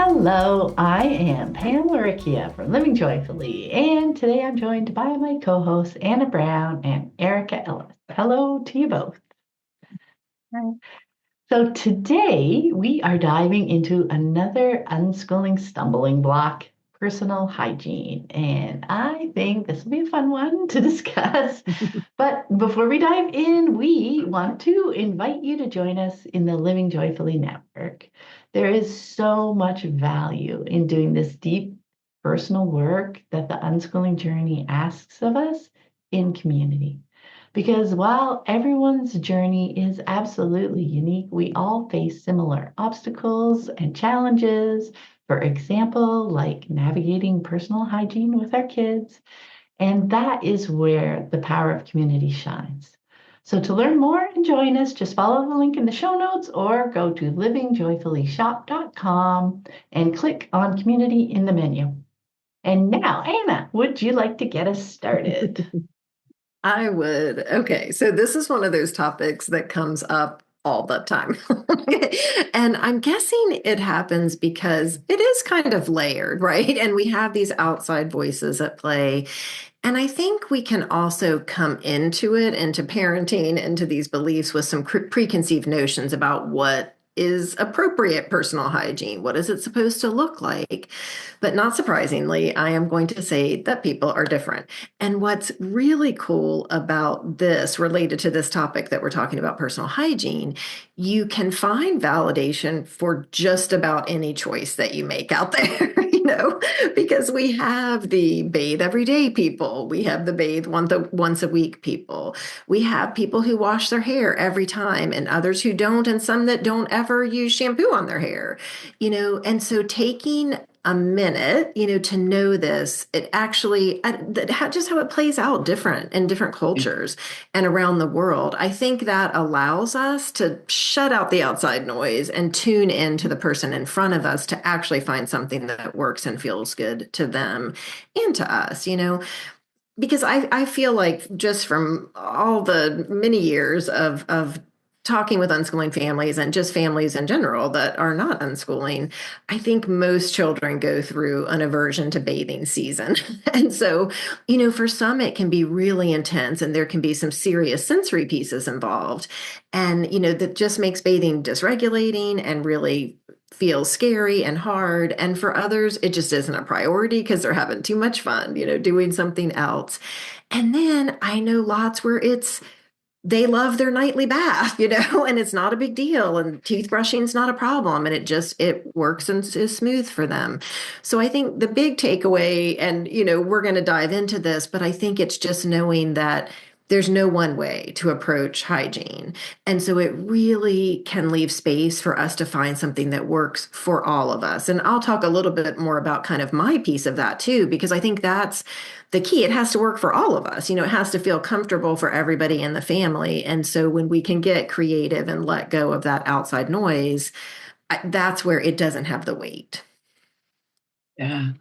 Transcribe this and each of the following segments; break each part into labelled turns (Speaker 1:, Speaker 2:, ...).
Speaker 1: Hello, I am Pam Larikia from Living Joyfully, and today I'm joined by my co-hosts Anna Brown and Erica Ellis. Hello to you both.
Speaker 2: Right.
Speaker 1: So today we are diving into another unschooling stumbling block, personal hygiene, and I think this will be a fun one to discuss. But before we dive in, we want to invite you to join us in the Living Joyfully Network. There is so much value in doing this deep personal work that the unschooling journey asks of us in community. Because while everyone's journey is absolutely unique, we all face similar obstacles and challenges. For example, like navigating personal hygiene with our kids, and that is where the power of community shines. So to learn more and join us, just follow the link in the show notes or go to livingjoyfullyshop.com and click on community in the menu. And now, Anna, would you like to get us started?
Speaker 2: I would. Okay, so this is one of those topics that comes up all the time. And I'm guessing it happens because it is kind of layered, right? And we have these outside voices at play. And I think we can also come into it, into parenting, into these beliefs with some preconceived notions about what is appropriate personal hygiene. What is it supposed to look like? But not surprisingly, I am going to say that people are different. And what's really cool about this, related to this topic that we're talking about, personal hygiene, you can find validation for just about any choice that you make out there, because we have the bathe every day people, we have the bathe once a week people, we have people who wash their hair every time, and others who don't, and some that don't ever use shampoo on their hair, and so taking a minute, to know this, it actually, just how it plays out different in different cultures and around the world. I think that allows us to shut out the outside noise and tune into the person in front of us to actually find something that works and feels good to them and to us, because I feel like just from all the many years of talking with unschooling families and just families in general that are not unschooling, I think most children go through an aversion to bathing season. And so, for some, it can be really intense and there can be some serious sensory pieces involved. And, that just makes bathing dysregulating and really feels scary and hard. And for others, it just isn't a priority because they're having too much fun, doing something else. And then I know lots where they love their nightly bath, and it's not a big deal. And teeth brushing is not a problem. And it works and is smooth for them. So I think the big takeaway, and, we're going to dive into this, but I think it's just knowing that there's no one way to approach hygiene. And so it really can leave space for us to find something that works for all of us. And I'll talk a little bit more about kind of my piece of that too, because I think that's the key. It has to work for all of us. It has to feel comfortable for everybody in the family. And so when we can get creative and let go of that outside noise, that's where it doesn't have the weight.
Speaker 3: Yeah.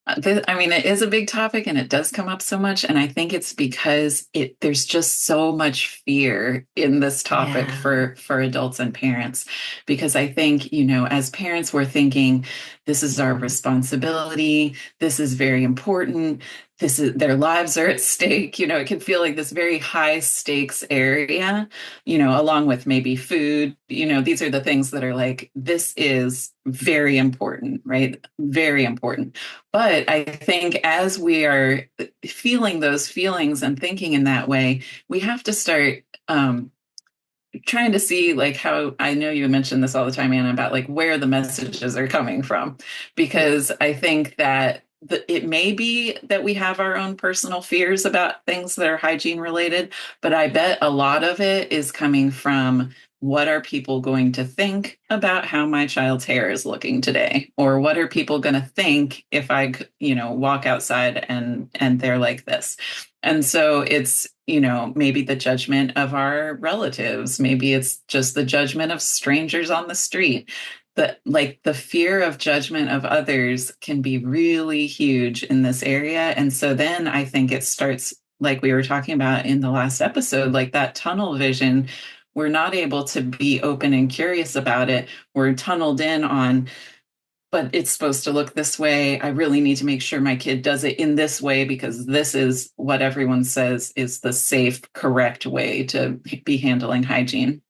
Speaker 3: I mean, it is a big topic and it does come up so much. And I think it's because there's just so much fear in this topic
Speaker 2: Yeah.
Speaker 3: for adults and parents. Because I think, as parents, we're thinking this is our responsibility. This is very important. Their lives are at stake. It can feel like this very high stakes area, along with maybe food. These are the things that are like, this is very important, right? Very important. But I think as we are feeling those feelings and thinking in that way, we have to start trying to see, like, how I know you mentioned this all the time, Anna, about like where the messages are coming from, because I think that it may be that we have our own personal fears about things that are hygiene related, but I bet a lot of it is coming from, what are people going to think about how my child's hair is looking today? Or what are people going to think if I, walk outside and they're like this? And so it's, maybe the judgment of our relatives. Maybe it's just the judgment of strangers on the street. The fear of judgment of others can be really huge in this area. And so then I think it starts, like we were talking about in the last episode, like that tunnel vision. We're not able to be open and curious about it. We're tunneled in on but it's supposed to look this way. I really need to make sure my kid does it in this way because this is what everyone says is the safe, correct way to be handling hygiene.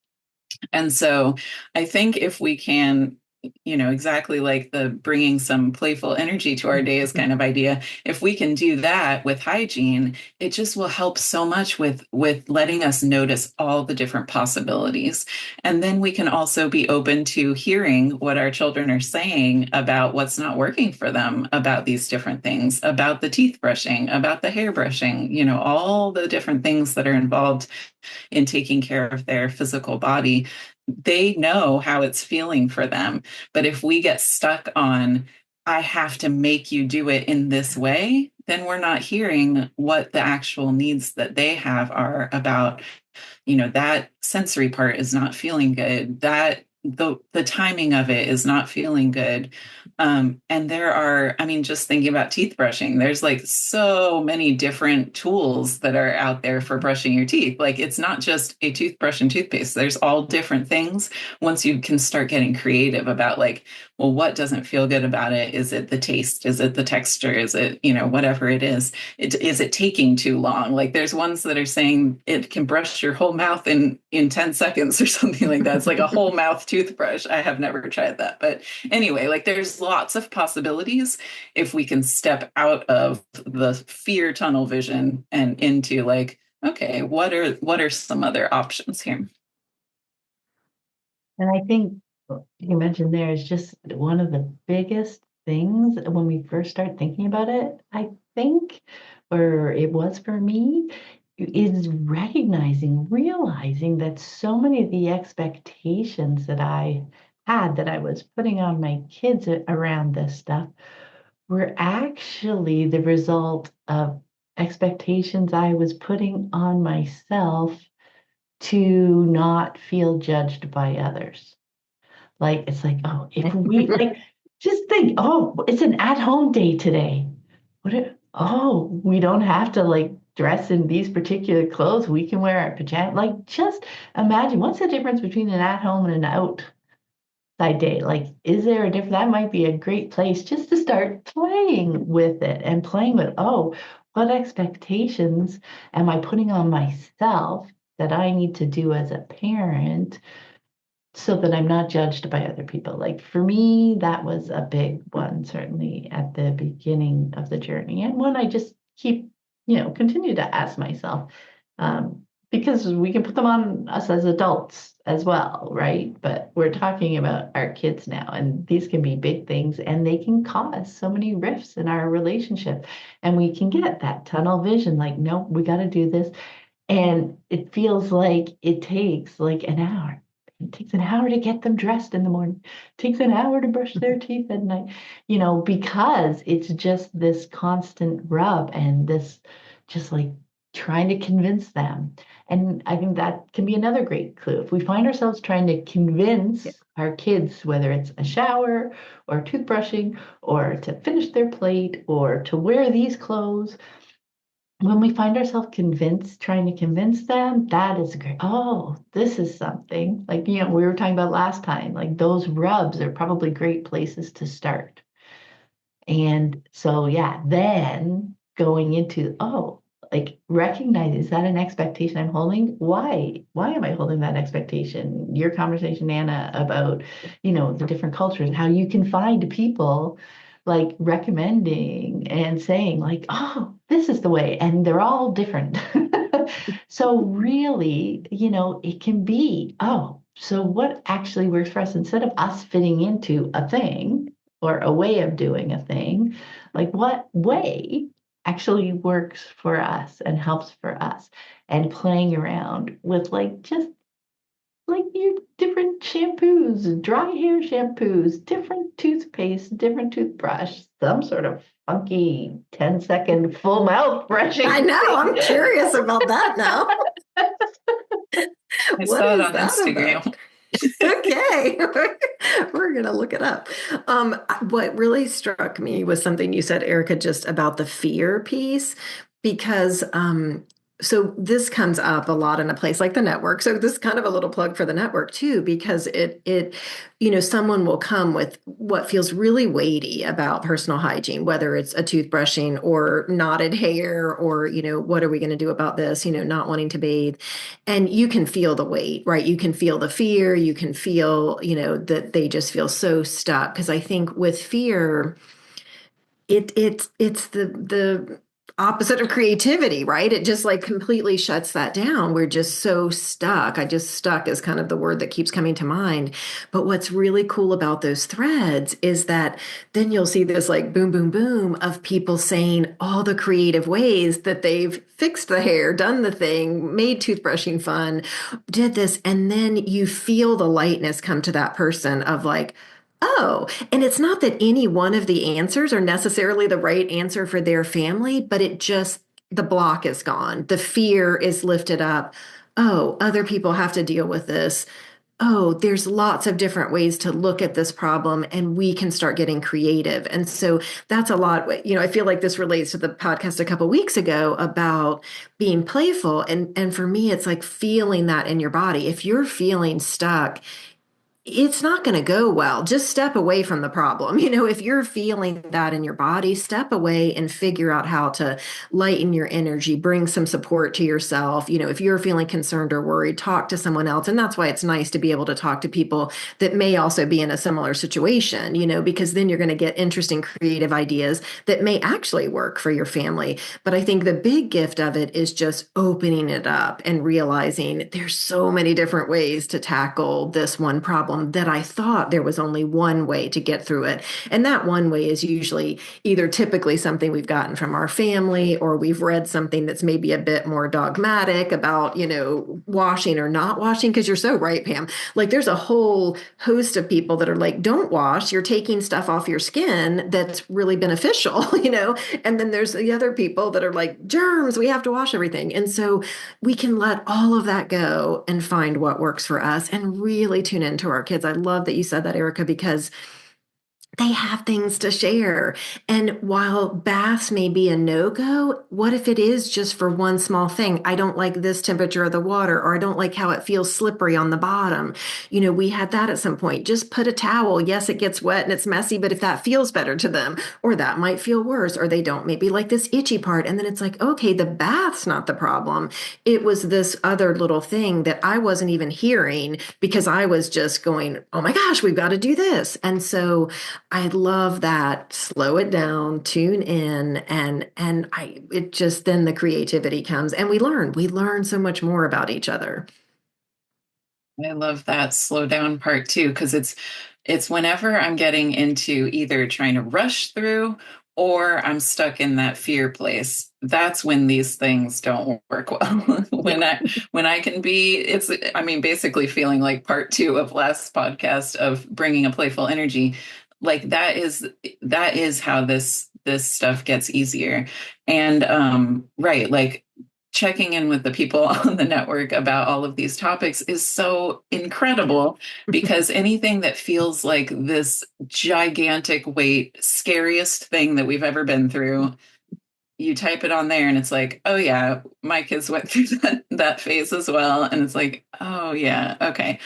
Speaker 3: And so I think if we can, exactly like the bringing some playful energy to our days kind of idea, if we can do that with hygiene, it just will help so much with letting us notice all the different possibilities. And then we can also be open to hearing what our children are saying about what's not working for them, about these different things, about the teeth brushing, about the hair brushing, all the different things that are involved in taking care of their physical body. They know how it's feeling for them. But if we get stuck on, I have to make you do it in this way, then we're not hearing what the actual needs that they have are about. That sensory part is not feeling good. That the timing of it is not feeling good. And there are, just thinking about teeth brushing, there's like so many different tools that are out there for brushing your teeth. Like it's not just a toothbrush and toothpaste. There's all different things. Once you can start getting creative about like, well, what doesn't feel good about it? Is it the taste? Is it the texture? Is it, whatever it is? Is it taking too long? Like there's ones that are saying it can brush your whole mouth in 10 seconds or something like that. It's like a whole mouth toothbrush. I have never tried that. But anyway, like there's lots of possibilities if we can step out of the fear tunnel vision and into like, okay, what are some other options here?
Speaker 1: And I think what you mentioned there is just one of the biggest things when we first start thinking about it, I think, or it was for me, is realizing that so many of the expectations that I had that I was putting on my kids around this stuff were actually the result of expectations I was putting on myself to not feel judged by others. Like, it's like, oh, if we like, just think, oh, it's an at-home day today. We don't have to like dress in these particular clothes. We can wear our pajamas. Like, just imagine what's the difference between an at-home and an outside day? Like, is there a difference? That might be a great place just to start playing with it and playing with, oh, what expectations am I putting on myself that I need to do as a parent so that I'm not judged by other people? Like for me, that was a big one, certainly at the beginning of the journey, and one I just keep, continue to ask myself, because we can put them on us as adults as well, right? But we're talking about our kids now, and these can be big things, and they can cause so many rifts in our relationship, and we can get that tunnel vision, like, no, we got to do this. And it feels like it takes like an hour. It takes an hour to get them dressed in the morning. It takes an hour to brush their teeth at night, because it's just this constant rub and this just like trying to convince them. And I think that can be another great clue. If we find ourselves trying to convince our kids, whether it's a shower or toothbrushing or to finish their plate or to wear these clothes, when we find ourselves trying to convince them, that is great. Oh, this is something like, we were talking about last time, like those rubs are probably great places to start. And so, yeah, then going into, oh, like recognize, is that an expectation I'm holding? Why am I holding that expectation? Your conversation, Anna, about, the different cultures, how you can find people like recommending and saying like, oh, this is the way, and they're all different. So really, it can be, oh, so what actually works for us instead of us fitting into a thing or a way of doing a thing, like what way actually works for us and helps for us, and playing around with like just like your different shampoos, dry hair shampoos, different toothpaste, different toothbrush, some sort of funky 10-second full mouth brushing.
Speaker 2: I know, I'm curious about that now.
Speaker 3: I
Speaker 2: What
Speaker 3: saw it
Speaker 2: is
Speaker 3: on
Speaker 2: that
Speaker 3: Instagram.
Speaker 2: about? Okay, we're gonna look it up. What really struck me was something you said, Erica, just about the fear piece, because So this comes up a lot in a place like the network. So this is kind of a little plug for the network too, because someone will come with what feels really weighty about personal hygiene, whether it's a toothbrushing or knotted hair, or, what are we going to do about this, not wanting to bathe. And you can feel the weight, right? You can feel the fear. You can feel, that they just feel so stuck. Because I think with fear, it's the opposite of creativity, right? It just like completely shuts that down. We're just so stuck. I just stuck is kind of the word that keeps coming to mind. But what's really cool about those threads is that then you'll see this like boom, boom, boom of people saying all the creative ways that they've fixed the hair, done the thing, made toothbrushing fun, did this. And then you feel the lightness come to that person of like, oh, and it's not that any one of the answers are necessarily the right answer for their family, but the block is gone. The fear is lifted up. Oh, other people have to deal with this. Oh, there's lots of different ways to look at this problem, and we can start getting creative. And so that's a lot. I feel like this relates to the podcast a couple weeks ago about being playful. And for me, it's like feeling that in your body. If you're feeling stuck, it's not going to go well. Just step away from the problem. If you're feeling that in your body, step away and figure out how to lighten your energy, bring some support to yourself. If you're feeling concerned or worried, talk to someone else. And that's why it's nice to be able to talk to people that may also be in a similar situation, because then you're going to get interesting, creative ideas that may actually work for your family. But I think the big gift of it is just opening it up and realizing there's so many different ways to tackle this one problem that I thought there was only one way to get through it. And that one way is usually either typically something we've gotten from our family, or we've read something that's maybe a bit more dogmatic about, washing or not washing. Because you're so right, Pam. Like there's a whole host of people that are like, don't wash, you're taking stuff off your skin that's really beneficial, And then there's the other people that are like, germs, we have to wash everything. And so we can let all of that go and find what works for us and really tune into our kids. I love that you said that, Erica, because they have things to share. And while baths may be a no-go, what if it is just for one small thing? I don't like this temperature of the water, or I don't like how it feels slippery on the bottom. We had that at some point. Just put a towel. Yes, it gets wet and it's messy, but if that feels better to them, or that might feel worse, or they don't maybe like this itchy part. And then it's like, okay, the bath's not the problem. It was this other little thing that I wasn't even hearing because I was just going, oh my gosh, we've got to do this. And so I love that. Slow it down, tune in, and it just then the creativity comes and we learn so much more about each other.
Speaker 3: I love that slow down part too, because it's whenever I'm getting into either trying to rush through or I'm stuck in that fear place. That's when these things don't work well. when I can be, basically feeling like part two of last podcast of bringing a playful energy. Like that is how this stuff gets easier. And right, like checking in with the people on the network about all of these topics is so incredible, because anything that feels like this gigantic weight, scariest thing that we've ever been through, you type it on there and it's like, oh yeah, my kids went through that phase as well. And it's like, oh yeah, okay.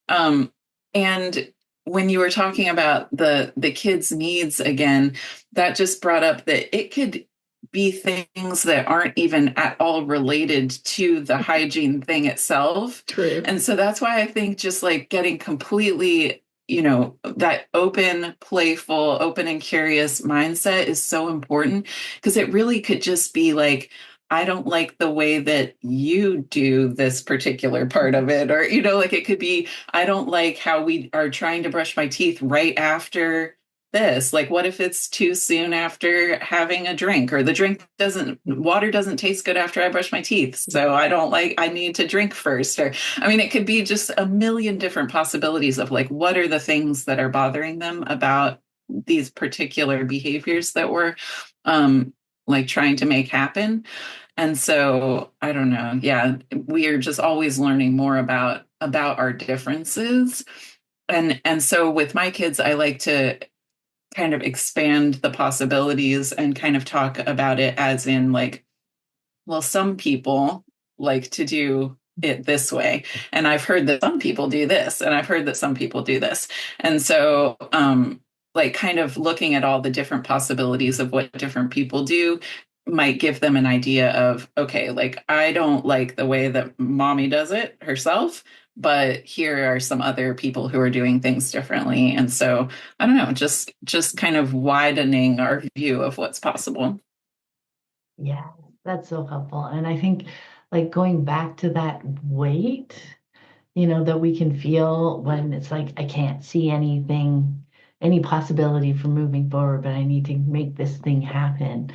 Speaker 3: And when you were talking about the kids' needs again, that just brought up that it could be things that aren't even at all related to the hygiene thing itself.
Speaker 2: True.
Speaker 3: And so that's why I think just like getting completely, that open, playful, open and curious mindset is so important, because it really could just be like, I don't like the way that you do this particular part of it. Or, like it could be, I don't like how we are trying to brush my teeth right after this. Like, what if it's too soon after having a drink, or the water doesn't taste good after I brush my teeth. So I need to drink first. Or, it could be just a million different possibilities of like, what are the things that are bothering them about these particular behaviors that we're like trying to make happen. And so I don't know. Yeah, we are just always learning more about our differences. And so with my kids, I like to kind of expand the possibilities and kind of talk about it as in like, well, some people like to do it this way. And I've heard that some people do this, and I've heard that some people do this. And so, like kind of looking at all the different possibilities of what different people do might give them an idea of, okay, like I don't like the way that mommy does it herself, but here are some other people who are doing things differently. And so, I don't know, just kind of widening our view of what's possible.
Speaker 1: Yeah, that's so helpful. And I think like going back to that weight, that we can feel when it's like, I can't see anything, any possibility for moving forward, but I need to make this thing happen.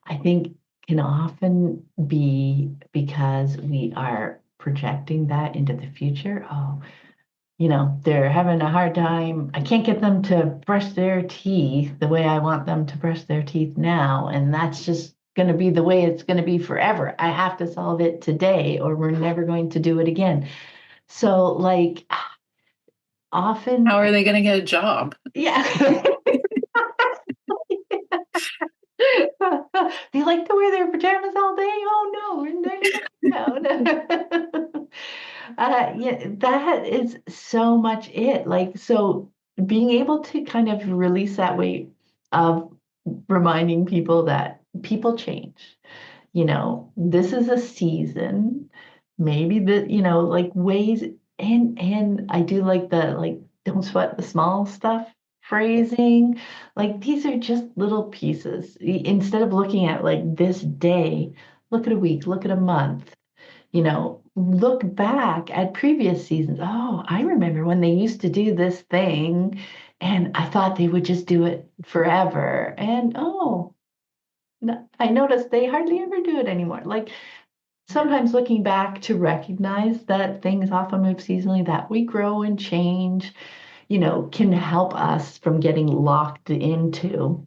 Speaker 1: I think can often be because we are projecting that into the future. Oh, they're having a hard time. I can't get them to brush their teeth the way I want them to brush their teeth now. And that's just going to be the way it's going to be forever. I have to solve it today, or we're never going to do it again. So, like, often,
Speaker 3: How are they going to get a job?
Speaker 1: yeah. They like to wear their pajamas all day. Oh no, no. Yeah, that is so much it. Like, so being able to kind of release that weight of reminding people that people change. This is a season. Maybe like ways, and I do like the like don't sweat the small stuff phrasing. Like these are just little pieces. Instead of looking at like this day, look at a week, look at a month, look back at previous seasons. Oh, I remember when they used to do this thing and I thought they would just do it forever. And oh, I noticed they hardly ever do it anymore. Like sometimes looking back to recognize that things often move seasonally, that we grow and change, can help us from getting locked into,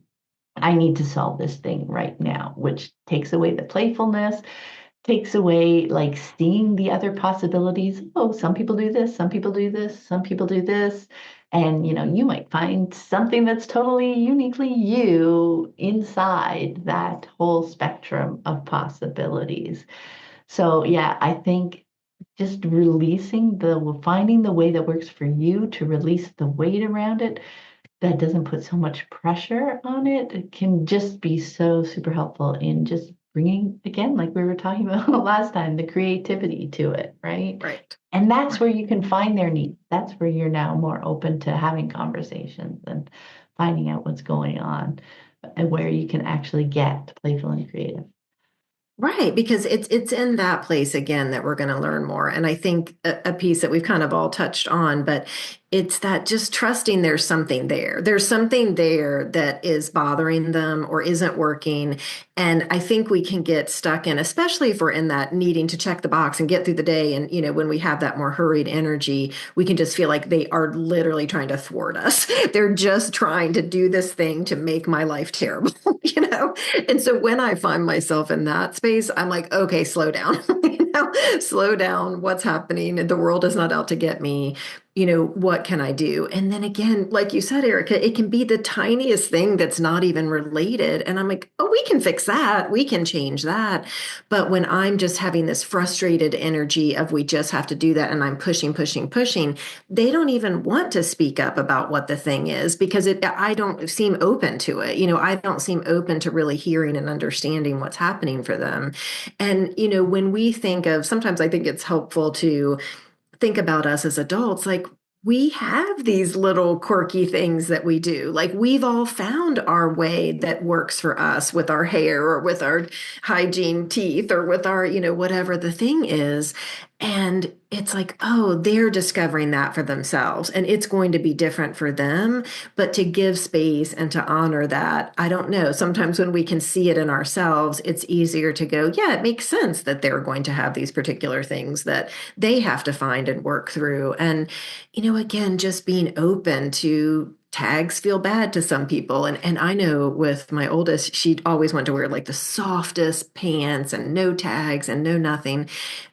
Speaker 1: I need to solve this thing right now, which takes away the playfulness, takes away like seeing the other possibilities. Oh, some people do this, some people do this, some people do this. And you might find something that's totally uniquely you inside that whole spectrum of possibilities. So yeah, I think just finding the way that works for you to release the weight around it that doesn't put so much pressure on it, it can just be so super helpful in just bringing, again, like we were talking about last time, the creativity to it, right?
Speaker 2: Right.
Speaker 1: And that's where you can find their needs. That's where you're now more open to having conversations and finding out what's going on and where you can actually get playful and creative.
Speaker 2: Right, because it's in that place again that we're going to learn more. And I think a piece that we've kind of all touched on, but it's that just trusting there's something there. There's something there that is bothering them or isn't working. And I think we can get stuck in, especially if we're in that needing to check the box and get through the day. And, when we have that more hurried energy, we can just feel like they are literally trying to thwart us. They're just trying to do this thing to make my life terrible, And so when I find myself in that space, I'm like, okay, slow down, slow down. What's happening? The world is not out to get me. What can I do? And then again, like you said, Erica, it can be the tiniest thing that's not even related. And I'm like, oh, we can fix that. We can change that. But when I'm just having this frustrated energy of we just have to do that and I'm pushing, pushing, pushing, they don't even want to speak up about what the thing is because I don't seem open to it. I don't seem open to really hearing and understanding what's happening for them. And, when we think of, sometimes I think it's helpful to think about us as adults, like we have these little quirky things that we do. Like we've all found our way that works for us with our hair or with our hygiene teeth or with our, whatever the thing is. And it's like, oh, they're discovering that for themselves and it's going to be different for them. But to give space and to honor that, I don't know. Sometimes when we can see it in ourselves, it's easier to go, yeah, it makes sense that they're going to have these particular things that they have to find and work through. And again, just being open to tags feel bad to some people. And I know with my oldest, she'd always want to wear like the softest pants and no tags and no nothing.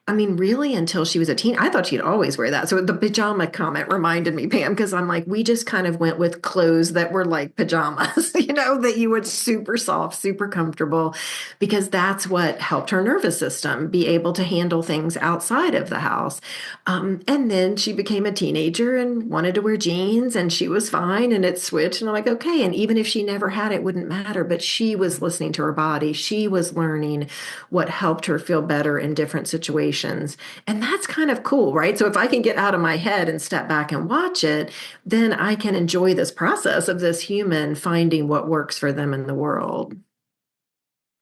Speaker 2: I mean, really, until she was a teen, I thought she'd always wear that. So the pajama comment reminded me, Pam, because I'm like, we just kind of went with clothes that were like pajamas, that you would super soft, super comfortable, because that's what helped her nervous system be able to handle things outside of the house. And then she became a teenager and wanted to wear jeans, and she was fine, and it switched. And I'm like, okay. And even if she never had it, wouldn't matter. But she was listening to her body. She was learning what helped her feel better in different situations. And that's kind of cool, right? So if I can get out of my head and step back and watch it, then I can enjoy this process of this human finding what works for them in the world.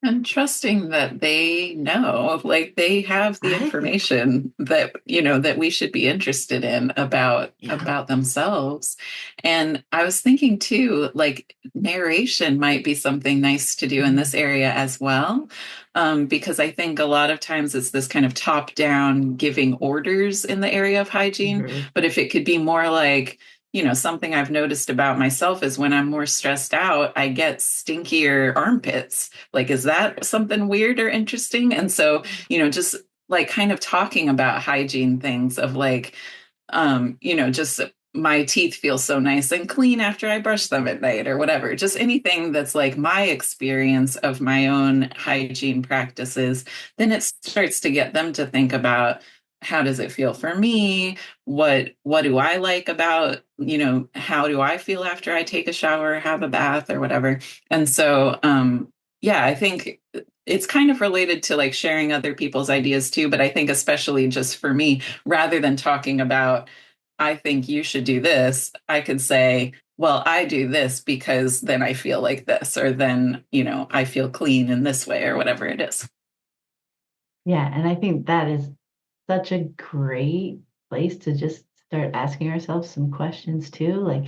Speaker 3: And trusting that they know, like they have the
Speaker 2: Right.
Speaker 3: information that, that we should be interested in
Speaker 2: Yeah.
Speaker 3: about themselves. And I was thinking too, like narration might be something nice to do in this area as well. Because I think a lot of times it's this kind of top down giving orders in the area of hygiene.
Speaker 2: Mhm.
Speaker 3: But if it could be more like, something I've noticed about myself is when I'm more stressed out, I get stinkier armpits. Like, is that something weird or interesting? And so, just like kind of talking about hygiene things of like, just my teeth feel so nice and clean after I brush them at night or whatever. Just anything that's like my experience of my own hygiene practices, then it starts to get them to think about how does it feel for me? What do I like about, how do I feel after I take a shower, have a bath or whatever? And so yeah, I think it's kind of related to like sharing other people's ideas too, but I think especially just for me, rather than talking about I think you should do this, I could say, well, I do this because then I feel like this, or then, I feel clean in this way, or whatever it is.
Speaker 1: Yeah, and I think that is such a great place to just start asking ourselves some questions too. Like,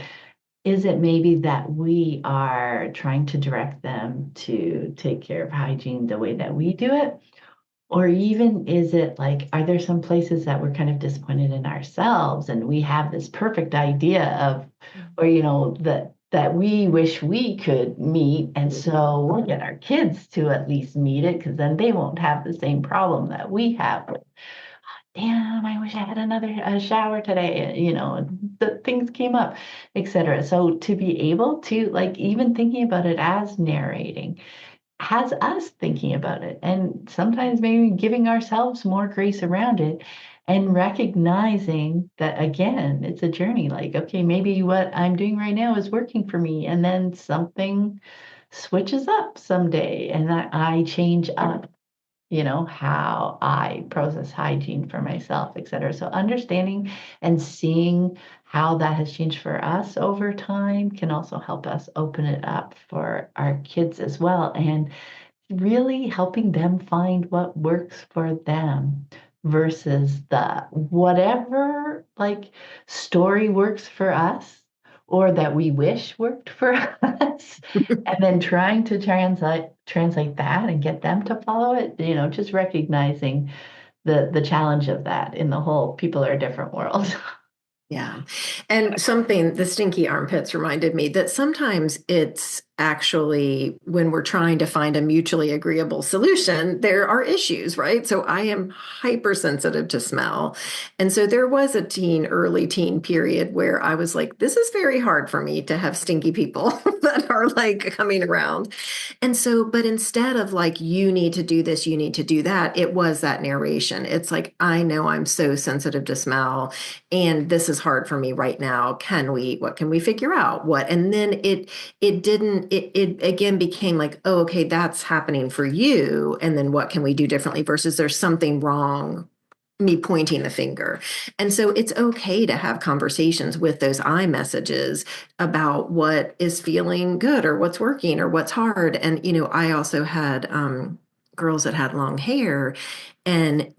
Speaker 1: is it maybe that we are trying to direct them to take care of hygiene the way that we do it? Or even is it like, are there some places that we're kind of disappointed in ourselves and we have this perfect idea of, or that we wish we could meet, and so we'll get our kids to at least meet it because then they won't have the same problem that we have. Damn, I wish I had another shower today, the things came up, etc. So to be able to like even thinking about it as narrating has us thinking about it and sometimes maybe giving ourselves more grace around it and recognizing that again it's a journey, like okay, maybe what I'm doing right now is working for me and then something switches up someday and I change up how I process hygiene for myself, et cetera. So understanding and seeing how that has changed for us over time can also help us open it up for our kids as well. And really helping them find what works for them versus the whatever like story works for us or that we wish worked for us and then trying to translate that and get them to follow it, just recognizing the challenge of that in the whole people are different world.
Speaker 2: Yeah. And something, the stinky armpits reminded me that sometimes it's actually when we're trying to find a mutually agreeable solution, there are issues, right? So I am hypersensitive to smell. And so there was a early teen period where I was like, this is very hard for me to have stinky people that are like coming around. And so, but instead of like, you need to do this, you need to do that, it was that narration. It's like, I know I'm so sensitive to smell and this is hard for me right now. What can we figure out? And then it didn't, it again became like, oh, okay, that's happening for you. And then what can we do differently versus there's something wrong, me pointing the finger. And so it's okay to have conversations with those I messages about what is feeling good or what's working or what's hard. And, I also had girls that had long hair, and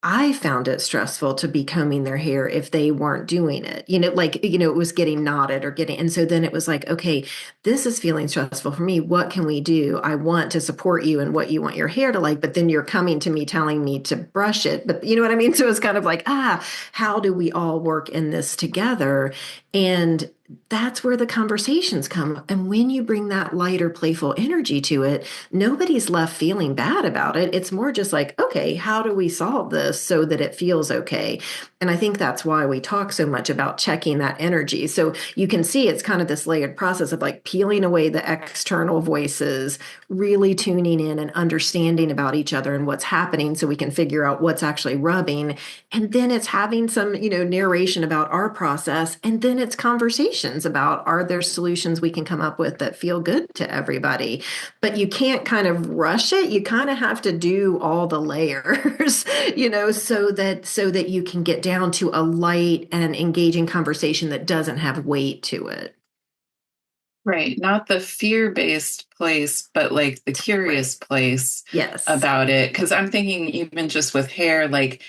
Speaker 2: I found it stressful to be combing their hair if they weren't doing it. It was getting knotted and so then it was like, okay, this is feeling stressful for me. What can we do? I want to support you and what you want your hair to like, but then you're coming to me telling me to brush it. But you know what I mean? So it's kind of like, how do we all work in this together? And that's where the conversations come. And when you bring that lighter, playful energy to it, nobody's left feeling bad about it. It's more just like, okay, how do we solve this so that it feels okay? And I think that's why we talk so much about checking that energy. So you can see it's kind of this layered process of like peeling away the external voices, really tuning in and understanding about each other and what's happening so we can figure out what's actually rubbing. And then it's having some, narration about our process. And then it's conversations about, are there solutions we can come up with that feel good to everybody? But you can't kind of rush it. You kind of have to do all the layers, so that you can get down to a light and engaging conversation that doesn't have weight to it.
Speaker 3: Right. Not the fear-based place, but like the curious place
Speaker 2: Yes.
Speaker 3: about it. Because I'm thinking, even just with hair, like,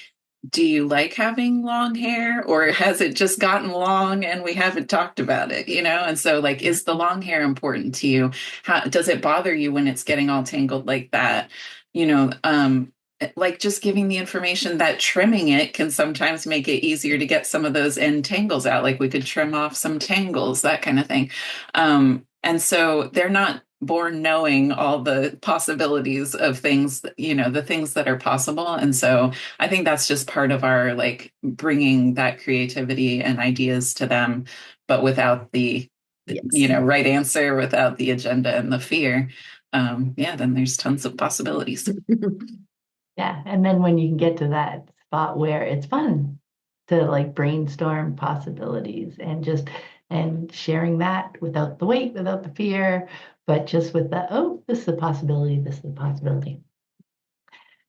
Speaker 3: do you like having long hair, or has it just gotten long and we haven't talked about it, And so, like, is the long hair important to you? How does it bother you when it's getting all tangled like that? You know, like, just giving the information that trimming it can sometimes make it easier to get some of those end tangles out. Like, we could trim off some tangles, that kind of thing. And so they're not born knowing all the possibilities of things, the things that are possible. And so I think that's just part of our, like, bringing that creativity and ideas to them, but without the,
Speaker 2: Yes.
Speaker 3: right answer, without the agenda and the fear. Then there's tons of possibilities.
Speaker 1: Yeah. And then when you can get to that spot where it's fun to like brainstorm possibilities and sharing that without the weight, without the fear, but just with the, oh, this is a possibility, this is a possibility.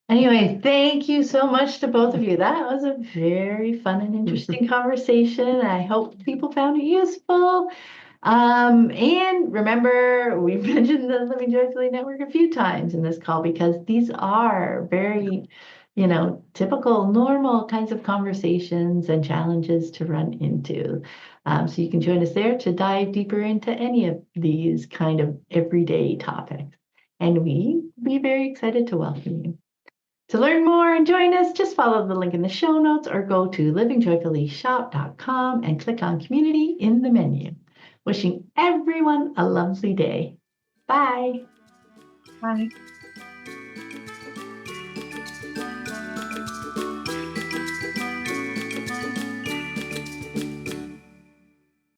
Speaker 1: Anyway, thank you so much to both of you. That was a very fun and interesting conversation. I hope people found it useful. And remember, we've mentioned the Living Joyfully Network a few times in this call because these are very, typical, normal kinds of conversations and challenges to run into. So you can join us there to dive deeper into any of these kind of everyday topics. And we'd be very excited to welcome you. To learn more and join us, just follow the link in the show notes or go to livingjoyfullyshop.com and click on Community in the menu. Wishing everyone a lovely day. Bye.
Speaker 3: Bye.